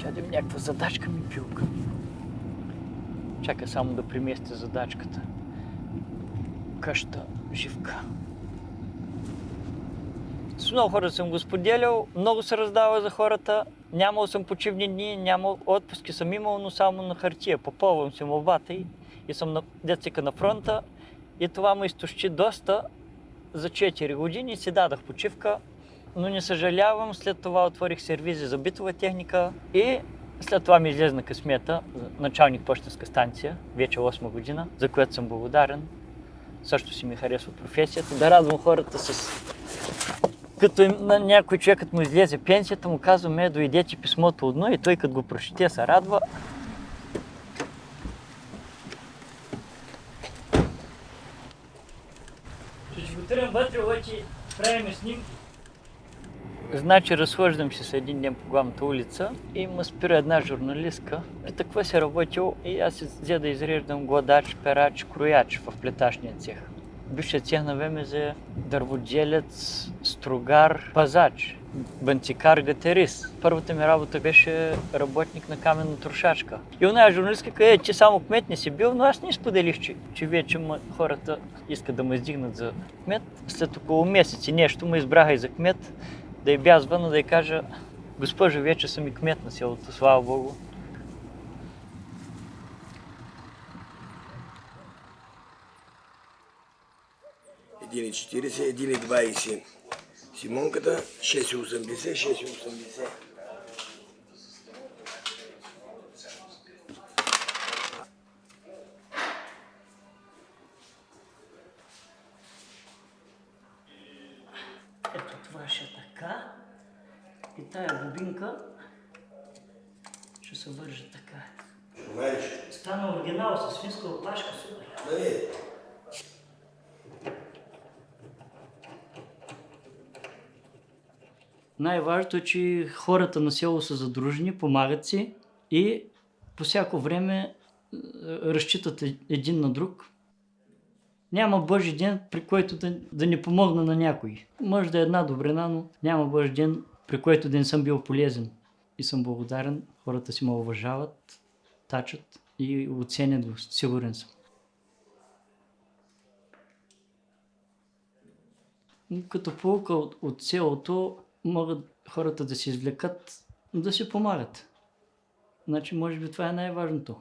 Чадим някаква задачка ми пилка. Чакай само да преместя задачката. Къща, живка. С много хора съм го споделял, много се раздава за хората. Нямал съм почивни дни, нямал отпуски съм имал, но само на хартия. Попълвам си молбата и съм на децика на фронта. И това ме изтощи доста. За 4 години си дадах почивка, но не съжалявам. След това отворих сервизи за битова техника и след това ми излезна късмета, началник пощенска станция, вече 8 година, за което съм благодарен. Също си ми харесва професията. Да радвам хората с... Като на някой човекът му излезе пенсията, му казваме, дойде ти писмото одно и той като го прочете се радва. Ще го тръгнем вътре, обаче правим снимки. Значи разхождам се с един ден по главната улица и ме спира една журналистка. Пита, какво си работил? И аз взе да изреждам гладач, перач, крояч в плеташния цех. Бившият цех на ВМЗ, дърводелец, стругар, пазач, банцикар, гатарист. Първата ми работа беше работник на каменна трошачка. И оная журналистка каза, че само кмет не си бил, но аз не споделих, че вече хората искат да ме издигнат за кмет. След около месец и нещо ме избраха и за кмет. Да й бязва, но да й кажа, госпожо, вече съм и кмет на селото, слава Богу. Един и 40, един и 20. Симонката 6,80, 6,80. Ето това ще е така. И тая бобинка ще се върже така. Знаеш? Стана оригинал с свинска опашка, супер. Нали? Най-важното е, че хората на село са задружени, помагат си и по всяко време разчитат един на друг. Няма Божи ден, при който да не помогна на някой. Може да е една добрина, но няма Божи ден, при който да не съм бил полезен. И съм благодарен, хората си ме уважават, тачат и оценят го, сигурен съм. Като поука от селото, могат хората да се извлекат, да си помагат. Значи, може би това е най-важното.